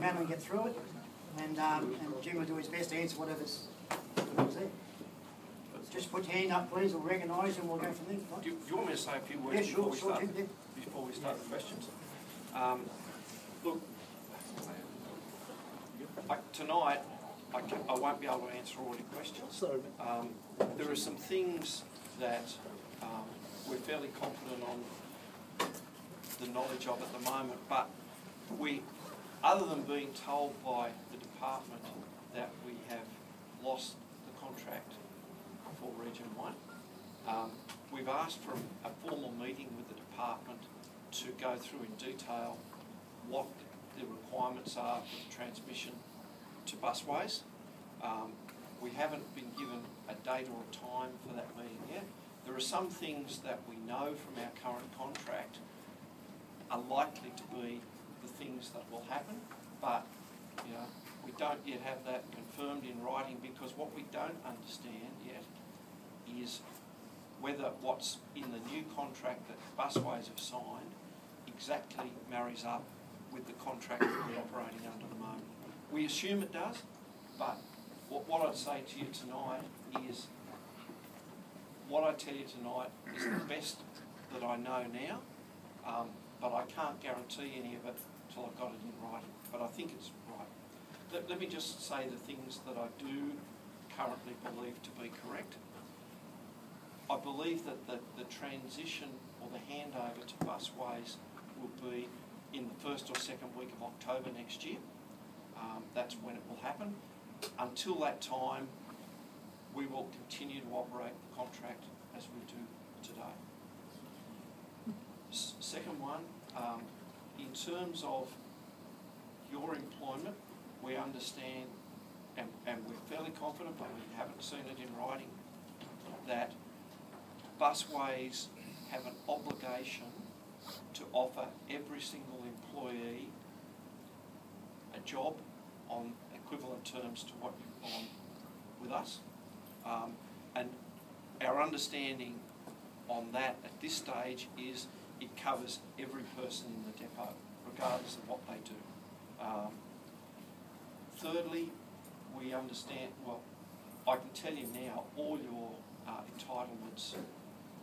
and get through it, and Jim will do his best to answer whatever's there. Just put your hand up, please, we'll recognise and we'll go from there. Do you want me to say a few words before we start the questions? Look, tonight I won't be able to answer all your questions. Sorry. There are some things that we're fairly confident on the knowledge of at the moment, but other than being told by the department that we have lost the contract for Region 1, we've asked for a formal meeting with the department to go through in detail what the requirements are for the transmission to busways. We haven't been given a date or a time for that meeting yet. There are some things that we know from our current contract are likely to be the things that will happen, but we don't yet have that confirmed in writing, because what we don't understand yet is whether what's in the new contract that Busways have signed exactly marries up with the contract that we're operating under the moment. We assume it does, but what I'd say to you tonight is, what I tell you tonight is the best that I know now, but I can't guarantee any of it until I've got it in writing, but I think it's right. Let me just say the things that I do currently believe to be correct. I believe that the transition or the handover to Busways will be in the first or second week of October next year. That's when it will happen. Until that time, we will continue to operate the contract as we do today. Second one, in terms of your employment, we understand and we're fairly confident, but we haven't seen it in writing, that Busways have an obligation to offer every single employee a job on equivalent terms to what you're on with us. And our understanding on that at this stage is it covers every person in the depot, regardless of what they do. Thirdly, we understand, well, I can tell you now, all your entitlements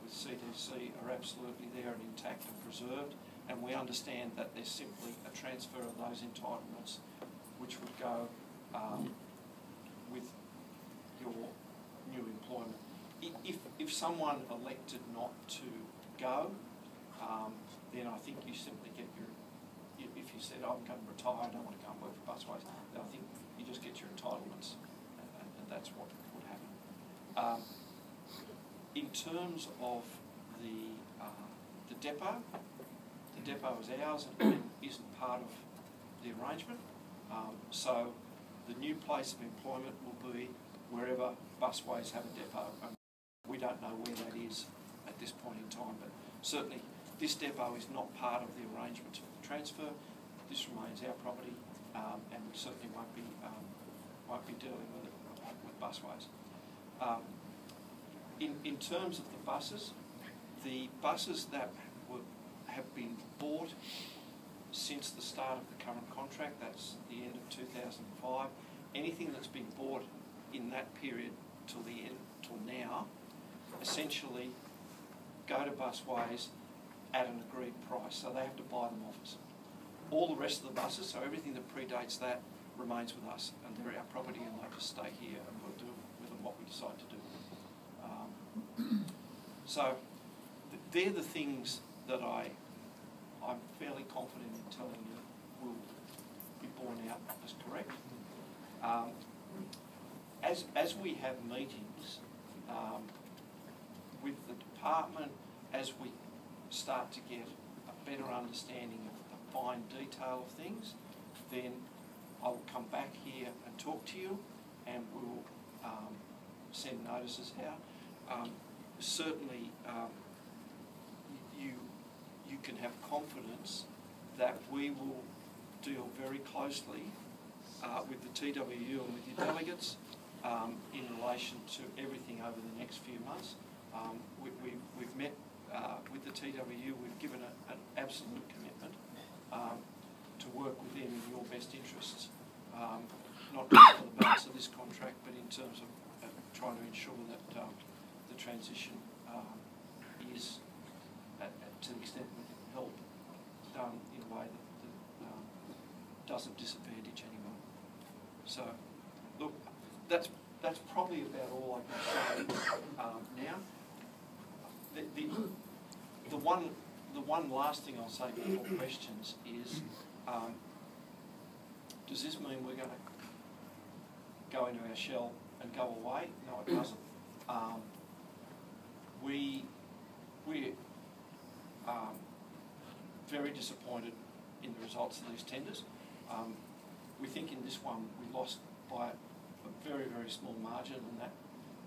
with CDC are absolutely there and intact and preserved, and we understand that there's simply a transfer of those entitlements which would go with your new employment. If someone elected not to go, then I think you simply get your, if you said, I'm going to retire, I don't want to come work for Busways, then I think you just get your entitlements, and that's what would happen. In terms of the depot is ours and isn't part of the arrangement. So the new place of employment will be wherever Busways have a depot. We don't know where that is at this point in time, but certainly this depot is not part of the arrangement of the transfer. This remains our property, and we certainly won't be dealing with it with Busways. In terms of the buses that have been bought since the start of the current contract, that's the end of 2005, anything that's been bought in that period till now, essentially go to Busways at an agreed price, so they have to buy them off us. All the rest of the buses, so everything that predates that, remains with us, and they're our property, and they just stay here, and we'll do with them what we decide to do. So they're the things that I'm fairly confident in telling you will be borne out as correct. As we have meetings with the department, as we start to get a better understanding of the fine detail of things, then I'll come back here and talk to you, and we'll send notices out. Certainly, you can have confidence that we will deal very closely with the TWU and with your delegates in relation to everything over the next few months. We've met with the TWU, we've given an absolute commitment to to work with them in your best interests, not just for the balance of this contract, but in terms of trying to ensure that the transition is, to the extent we can help, done in a way that doesn't disadvantage anyone. So, look, that's probably about all I can say now. The one last thing I'll say before questions is, does this mean we're going to go into our shell and go away? No, it doesn't. We're very disappointed in the results of these tenders. We think in this one we lost by a very, very small margin, and that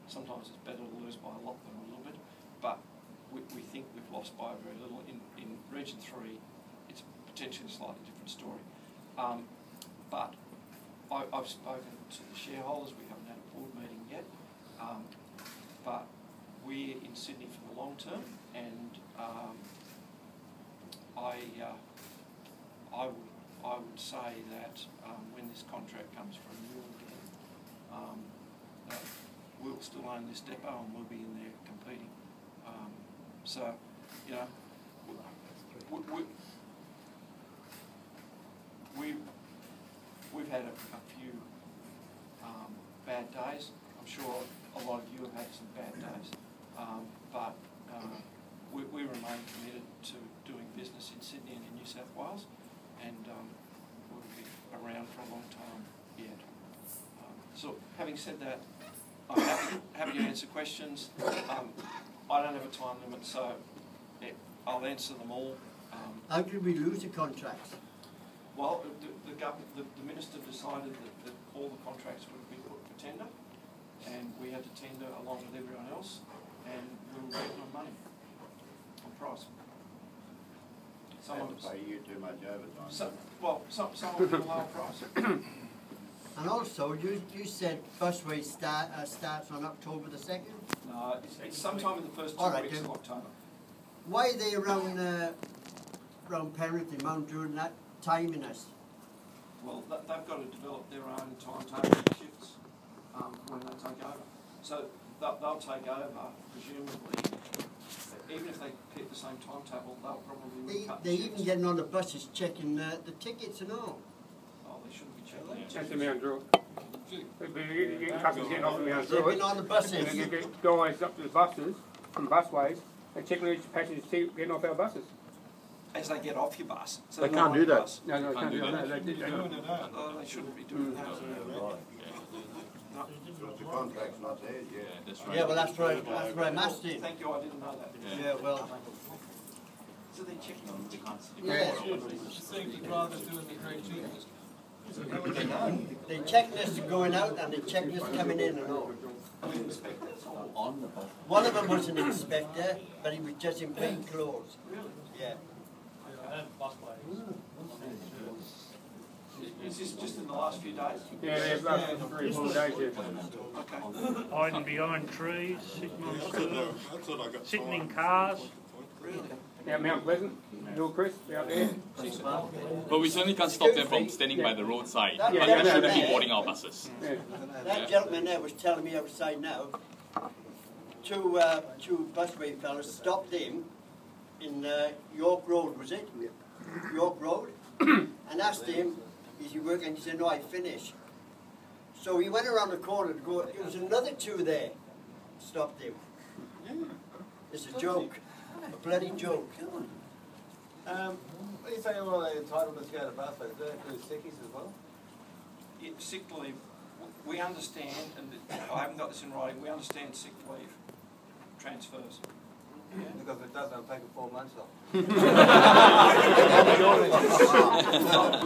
sometimes it's better to lose by a lot than a little bit, but we think we've lost by very little. In Region 3, it's potentially a slightly different story. But I've spoken to the shareholders. We haven't had a board meeting yet, but we're in Sydney for the long term, and I would say that when this contract comes for renewal again, we'll still own this depot and we'll be in there competing. So, you know, we've had a few bad days. I'm sure a lot of you have had some bad days, but we remain committed to doing business in Sydney and in New South Wales, and we'll be around for a long time yet. So, having said that, I'm happy to answer questions. I don't have a time limit, so yeah, I'll answer them all. How did we lose the contracts? Well, the government, the minister decided that all the contracts would be put for tender, and we had to tender along with everyone else, and we were waiting on money, on price. Someone pay you too much overtime. Someone with a lower price. And also, you said busway starts on October the 2nd? No, it's sometime in the first 2 All weeks of October. Why are they around Penrith and Mount Druitt that timing us? Well, they've got to develop their own timetable shifts when they take over. So they'll take over, presumably, even if they keep the same timetable, they'll probably recut They even getting on the buses checking the tickets and all. Oh, they shouldn't be checking the That's tickets. the Mount Druitt. You're getting customers getting off the Mount They've Druitt. been on the buses. And then you get guys up to the buses, from the busways, and checking each passenger's seat getting off our buses. As they get off your bus. So They they're can't not do on your that. bus. No, they can't do that. Oh, they shouldn't be doing that. No. The contract's not there yet. That's right. Yeah, well that's right I'm asking. Thank you, I didn't know that. Yeah, well, So they're checking on the yeah. They checked us going out and they checked us coming in and all. One of them was an inspector, but he was just in plain clothes. Really? Yeah. Is this just in the last few days? Yeah, they're last 3 or 4 days, yeah. Okay. Hiding behind trees, sitting on stools, sitting in cars. Really? Out Mount Pleasant, Hillcrest, out there. But we certainly can't stop them from standing by the roadside. That But gentleman they shouldn't be there- boarding our buses. Yeah. That gentleman there was telling me outside now, two busway fellas stopped him in York Road, was it? York Road, and asked him, is he working? He said, no, I finished. So he went around the corner to go, there was another two there, stopped him. It's a joke, a bloody joke. What are you saying about the entitlements go to busways? Do they include sickies as well? Yeah, sick leave, we understand, and I haven't got this in writing, we understand sick leave transfers. Yeah. Because it does, they'll take a 4 months off.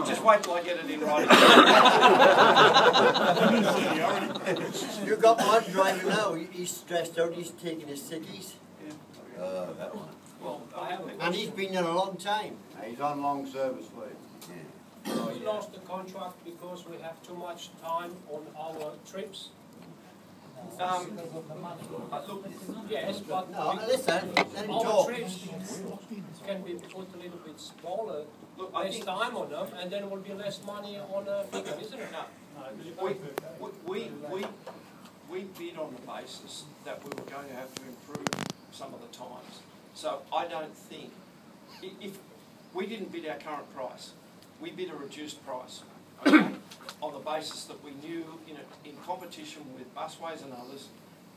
Just wait till I get it in writing. You got one driver now, he's stressed out, he's taking his sickies. That one. Well, I haven't. And he's been there a long time. He's on long service leave. We lost the contract because we have too much time on our trips. Look, Yes, but No, listen, let him our talk. trips can be put a little bit smaller, look, I less think time on them, and then it will be less money on a figure, isn't it? we bid on the basis that we were going to have to improve some of the times. So I don't think, if we didn't bid our current price, we bid a reduced price, okay, on the basis that we knew in competition with busways and others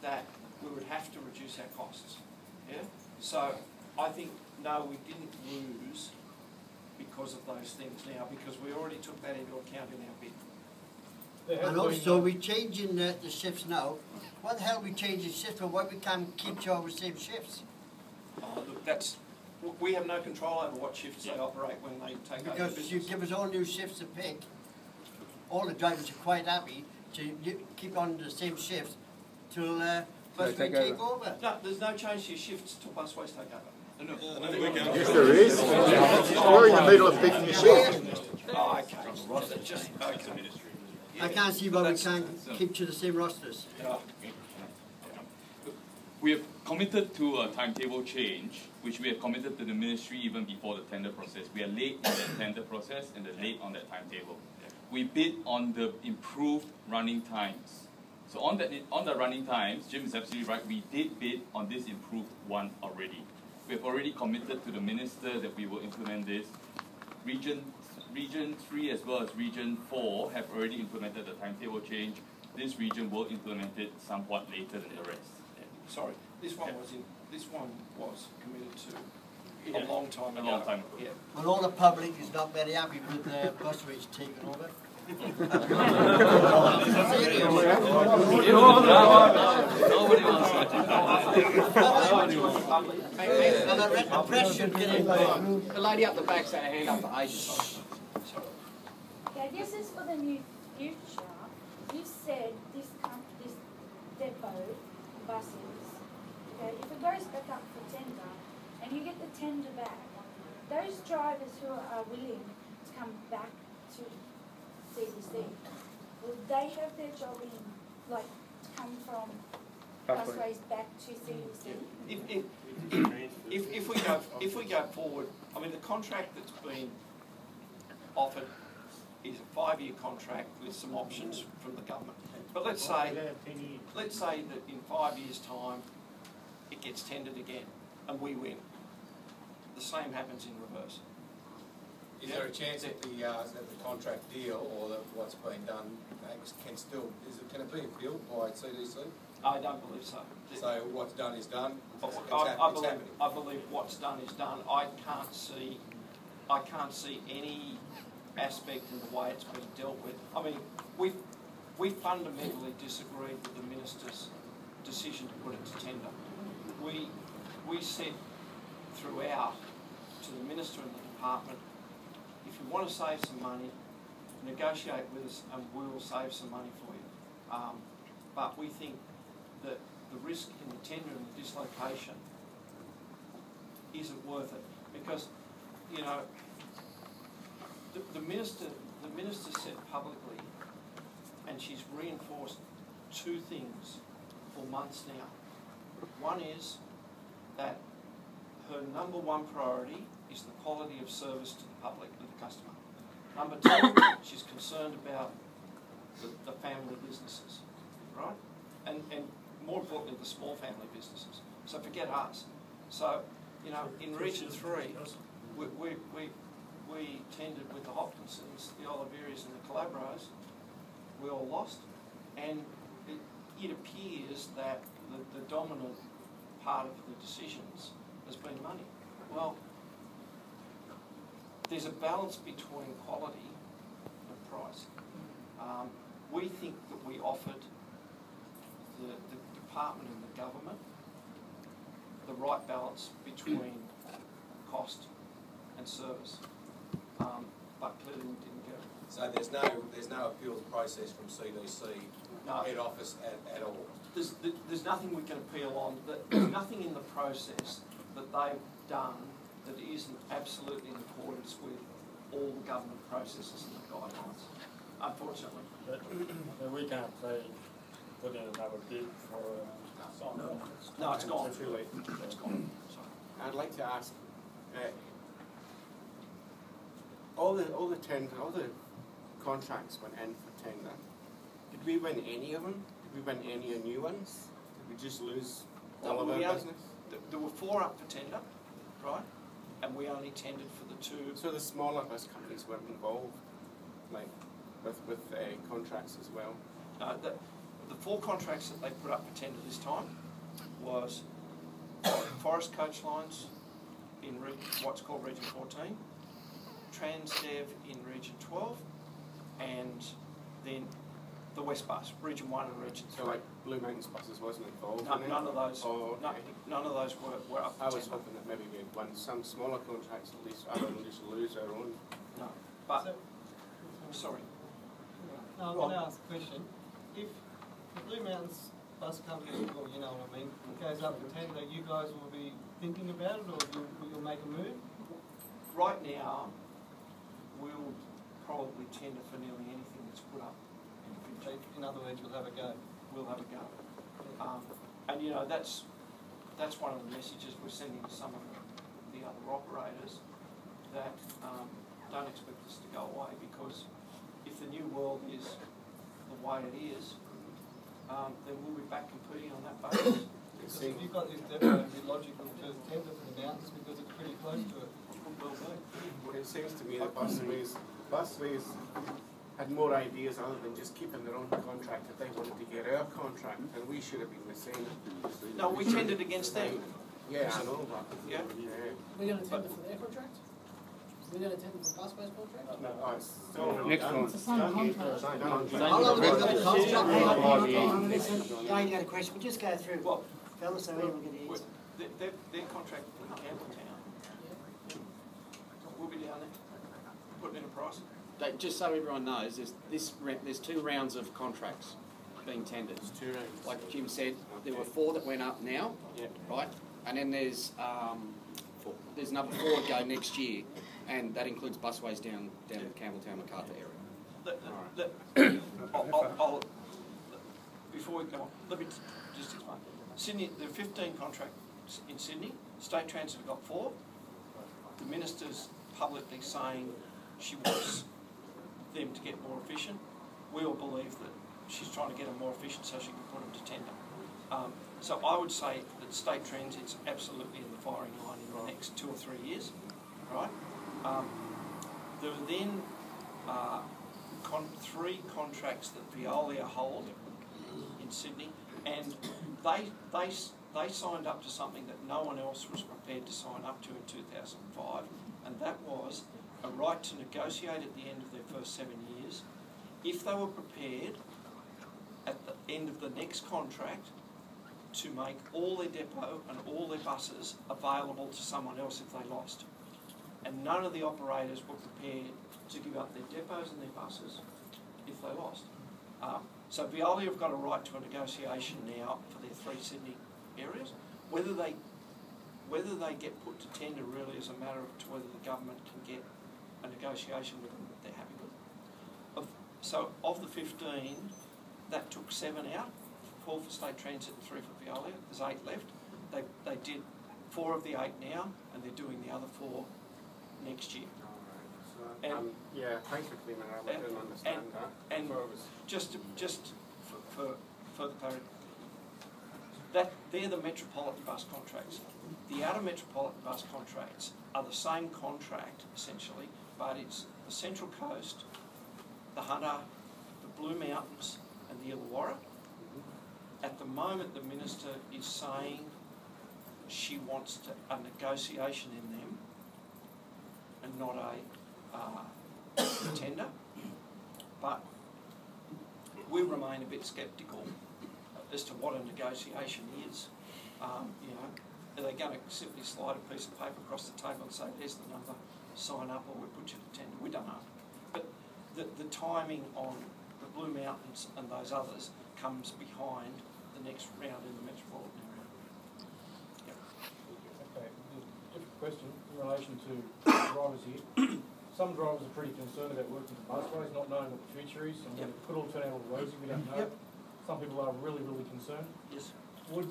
that we would have to reduce our costs. Yeah? So I think, no, we didn't lose because of those things now, because we already took that into account in our bid. And also, we're changing the shifts now. What the hell are we changing shifts for? Why we can't keep to our same shifts? Look, we have no control over what shifts they operate when they take over Because business. you give us all new shifts to pick. All the drivers are quite happy to keep on the same shifts till Busway take over. No, there's no change to your shifts till Busways take over. Yes, there is. You're in the middle of picking your shift. Oh, okay. Just, okay. I can't see why we can't keep to the same rosters. We have committed to a timetable change, which we have committed to the ministry even before the tender process. We are late in the tender process and they're late on that timetable. We bid on the improved running times. So on the running times, Jim is absolutely right, we did bid on this improved one already. We have already committed to the minister that we will implement this. Region 3 as well as Region 4 have already implemented the timetable change. This region will implement it somewhat later than the rest. Sorry, this one was committed to a long time ago. A long time ago. Yeah. Well, all the public is not very happy with the Busways taking over. Nobody wants that. And I read the press should get involved. The lady up the back's had her hand up for ages. Okay, this is for the new future. You said this depot buses, okay, if it goes back up for tender and you get the tender back, those drivers who are willing to come back to CDC, will they have their job in, like, to come from busways back to CDC? If we go forward, I mean, the contract that's been offered is a 5-year contract with some options from the government. But let's say that in 5 years' time it gets tendered again and we win. The same happens in reverse. Is there a chance that the contract deal or that what's been done can it be appealed by CDC? I don't believe so. So what's done is done. I believe what's done is done. I can't see any aspect in the way it's been dealt with. I mean, we fundamentally disagreed with the minister's decision to put it to tender. We said throughout to the minister and the department, if you want to save some money, negotiate with us and we will save some money for you. But we think that the risk in the tender and the dislocation isn't worth it because, you know, the minister said publicly, and she's reinforced 2 things for months now. One is that her number 1 priority is the quality of service to the public, to the customer. Number 2, she's concerned about the family businesses, right? And more importantly, the small family businesses. So forget us. So, you know, in Region 3, we tendered with the Hopkinsons, the Oliverias and the Calabros. We all lost. And it appears that the dominant part of the decisions has been money. Well, there's a balance between quality and price. We think that we offered the department and the government the right balance between cost and service, but clearly we didn't get it. So there's no appeals process from CDC head office at all. There's nothing we can appeal on. There's nothing in the process that they've done that isn't absolutely in accordance with all the government processes and the guidelines, unfortunately. But we can't say put in another bid for No, it's gone. Too late. It's gone. Sorry. I'd like to ask, all the contracts went in for tender. Did we win any of them? Did we win any new ones? Did we just lose all of our business? There were 4 up for tender, right? And we only tendered for the 2. So the smaller bus companies weren't involved, like with contracts as well. The 4 contracts that they put up for tender this time was Forest Coach Lines in what's called Region 14, Transdev in Region 12, and then the West Bus, Region 1 and Region 3. So like Blue Mountains buses wasn't involved No, in it? none of those. Oh, okay. None of those were up for I was tender. hoping that maybe we'd won some smaller contracts at least, other than just lose our own. No, but, sorry. No, I'm going to ask a question. If the Blue Mountains bus company, or you know what I mean, goes up for tender, you guys will be thinking about it, or you'll make a move? Right now, we'll probably tender for nearly anything that's put up in the future. In other words, you'll have a go. We'll have a go. And you know, that's one of the messages we're sending to some of the other operators, that don't expect us to go away, because if the new world is the way it is, then we'll be back competing on that basis. Because if you've got this depot, it'd be logical to tender for the mountains because it's pretty close to it. Well, it seems to me that busways had more ideas other than just keeping their own contract if they wanted to get our contract, and we should have been the same. No, we tendered against them. Yeah, I know, but Yeah. We're going to tender for their contract? We're going to tender for Busway's contract? No, oh, it's still Next one. It's the same contract. How long has the contract? Jane had a question, we'll just go through. Well, fellas, so everyone can answer. their contract in Campbelltown, we'll be down there, putting in a price. Just so everyone knows, there's 2 rounds of contracts being tendered. It's 2 rounds. Like Jim said, there were 4 that went up now, right? And then there's another 4 to go next year, and that includes busways down the Campbelltown MacArthur area. I'll before we go on, let me just explain. Sydney, there are 15 contracts in Sydney. State Transit have got 4. The minister's publicly saying she wants them to get more efficient. We all believe that she's trying to get them more efficient so she can put them to tender. So I would say that State Transit's absolutely in the firing line in the next 2 or 3 years, right? There are then 3 contracts that Veolia hold in Sydney, and they signed up to something that no one else was prepared to sign up to in 2005, and that was a right to negotiate at the end of their first 7 years if they were prepared at the end of the next contract to make all their depot and all their buses available to someone else if they lost. And none of the operators were prepared to give up their depots and their buses if they lost. So Veolia have got a right to a negotiation now for their 3 Sydney areas. Whether they get put to tender really is a matter of to whether the government can get a negotiation with them that they're happy with. So of the 15, that took 7 out, 4 for State Transit and 3 for Veolia. There's 8 left. They did 4 of the 8 now, and they're doing the other 4 next year. Yeah, thanks for clearing that up. I didn't understand that. And just for further clarity, they're the metropolitan bus contracts. The outer metropolitan bus contracts are the same contract essentially, but it's the Central Coast, the Hunter, the Blue Mountains, and the Illawarra. At the moment, the minister is saying she wants a negotiation in them, and not a tender. But we remain a bit sceptical as to what a negotiation is. You know, are they going to simply slide a piece of paper across the table and say, "There's the number, sign up," or "We put you to tender"? We don't know. But the timing on the Blue Mountains and those others comes behind the next round in the metropolitan area. Okay, different question in relation to drivers here. Some drivers are pretty concerned about working for busways, not knowing what the future is, and it could all turn out all rosy, we don't know. some people are really, really concerned. Yes. Would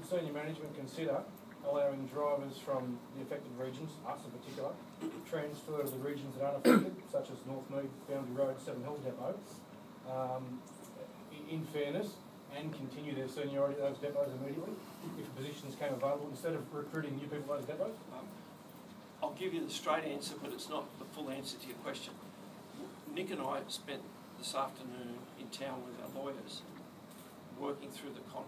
senior management consider allowing drivers from the affected regions, us in particular, transfer to the regions that aren't affected, such as Northmead, Boundary Road, Seven Hills Depot, in fairness, and continue their seniority at those depots immediately, if positions came available, instead of recruiting new people at those depots? I'll give you the straight answer, but it's not the full answer to your question. Nick and I spent this afternoon in town with our lawyers, working through the contract.